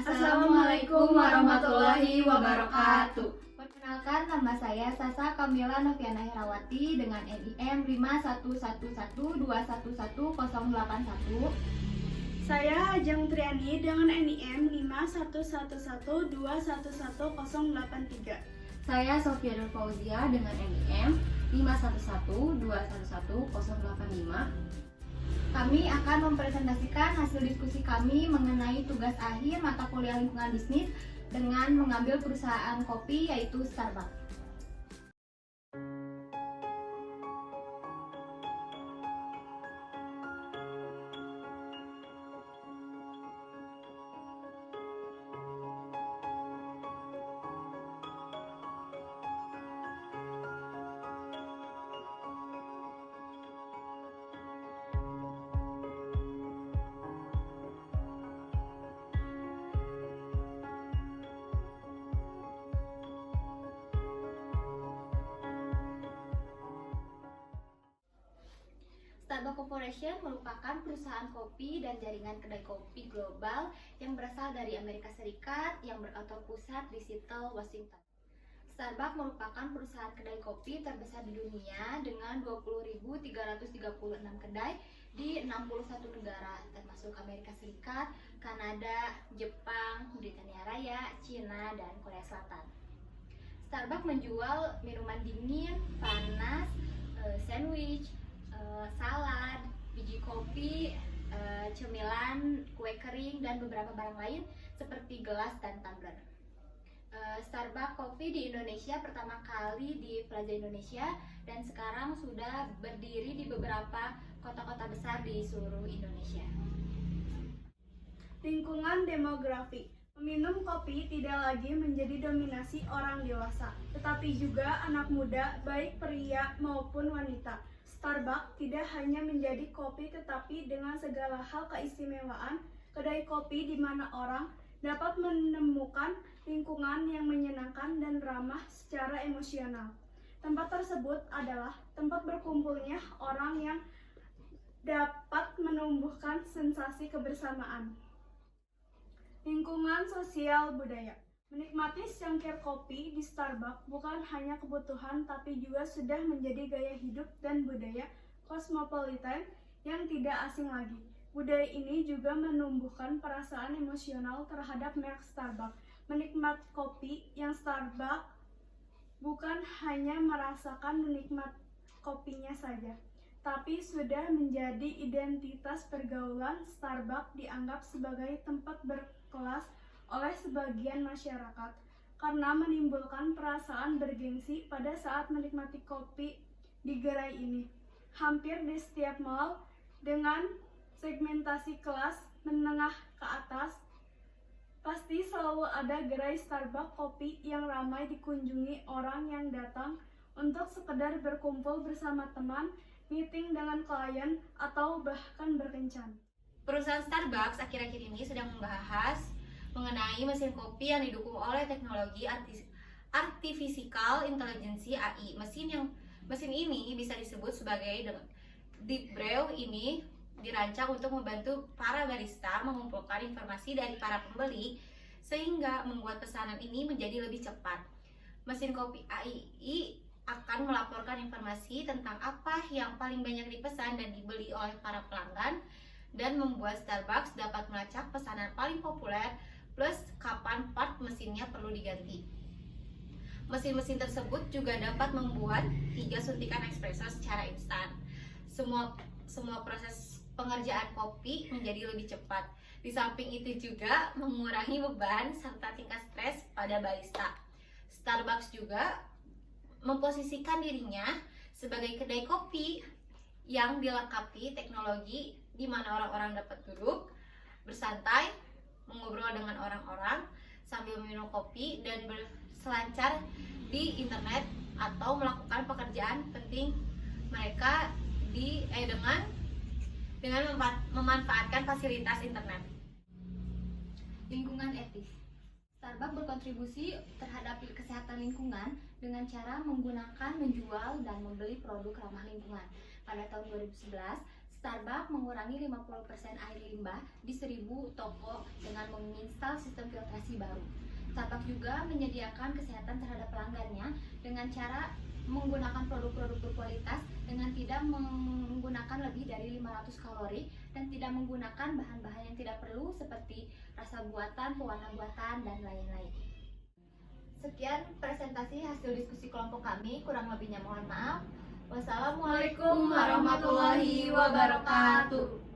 Assalamualaikum warahmatullahi wabarakatuh. Perkenalkan, nama saya Sasa Kamila Noviana Herawati dengan NIM 51112110081. Saya Ajeng Triani dengan NIM 51112111083. Saya Sofia Nur Fauzia dengan NIM 511211085. Kami akan mempresentasikan hasil diskusi kami mengenai tugas akhir mata kuliah lingkungan bisnis dengan mengambil perusahaan kopi yaitu Starbucks. Starbucks Corporation merupakan perusahaan kopi dan jaringan kedai kopi global yang berasal dari Amerika Serikat yang berkantor pusat di Seattle, Washington. Starbucks merupakan perusahaan kedai kopi terbesar di dunia dengan 20.336 kedai di 61 negara termasuk Amerika Serikat, Kanada, Jepang, Britania Raya, Cina, dan Korea Selatan. Starbucks menjual minuman dingin, panas, sandwich, salad, biji kopi, cemilan, kue kering, dan beberapa barang lain seperti gelas dan tumbler. Starbucks Coffee di Indonesia pertama kali di Plaza Indonesia dan sekarang sudah berdiri di beberapa kota-kota besar di seluruh Indonesia. Lingkungan demografi. Meminum kopi tidak lagi menjadi dominasi orang dewasa, tetapi juga anak muda, baik pria maupun wanita. Starbucks tidak hanya menjadi kopi tetapi dengan segala hal keistimewaan, kedai kopi di mana orang dapat menemukan lingkungan yang menyenangkan dan ramah secara emosional. Tempat tersebut adalah tempat berkumpulnya orang yang dapat menumbuhkan sensasi kebersamaan. Lingkungan sosial budaya. Menikmati secangkir kopi di Starbucks bukan hanya kebutuhan tapi juga sudah menjadi gaya hidup dan budaya kosmopolitan yang tidak asing lagi. Budaya ini juga menumbuhkan perasaan emosional terhadap merek Starbucks. Menikmati kopi yang Starbucks bukan hanya merasakan menikmati kopinya saja, tapi sudah menjadi identitas pergaulan. Starbucks dianggap sebagai tempat berkelas oleh sebagian masyarakat karena menimbulkan perasaan bergengsi pada saat menikmati kopi di gerai ini. Hampir di setiap mall dengan segmentasi kelas menengah ke atas, pasti selalu ada gerai Starbucks kopi yang ramai dikunjungi orang yang datang untuk sekedar berkumpul bersama teman, meeting dengan klien, atau bahkan berkencan. Perusahaan Starbucks akhir-akhir ini sedang membahas mengenai mesin kopi yang didukung oleh teknologi artificial intelligence AI. Mesin ini bisa disebut sebagai deep brew. Ini dirancang untuk membantu para barista mengumpulkan informasi dari para pembeli sehingga membuat pesanan ini menjadi lebih cepat. Mesin kopi AI akan melaporkan informasi tentang apa yang paling banyak dipesan dan dibeli oleh para pelanggan dan membuat Starbucks dapat melacak pesanan paling populer plus kapan part mesinnya perlu diganti. Mesin-mesin tersebut juga dapat membuat 3 suntikan espresso secara instan. Semua proses pengerjaan kopi menjadi lebih cepat. Di samping itu juga mengurangi beban serta tingkat stres pada barista. Starbucks juga memposisikan dirinya sebagai kedai kopi yang dilengkapi teknologi di mana orang-orang dapat duduk, bersantai, mengobrol dengan orang-orang sambil minum kopi dan berselancar di internet atau melakukan pekerjaan penting mereka dengan memanfaatkan fasilitas internet. Lingkungan etis. Starbucks berkontribusi terhadap kesehatan lingkungan dengan cara menggunakan, menjual, dan membeli produk ramah lingkungan. Pada tahun 2011, Starbucks mengurangi 50% air limbah di 1000 toko dengan menginstal sistem filtrasi baru. Starbucks juga menyediakan kesehatan terhadap pelanggannya dengan cara menggunakan produk-produk berkualitas dengan tidak menggunakan lebih dari 500 kalori dan tidak menggunakan bahan-bahan yang tidak perlu seperti rasa buatan, pewarna buatan, dan lain-lain. Sekian presentasi hasil diskusi kelompok kami, kurang lebihnya mohon maaf. Wassalamualaikum warahmatullahi wabarakatuh.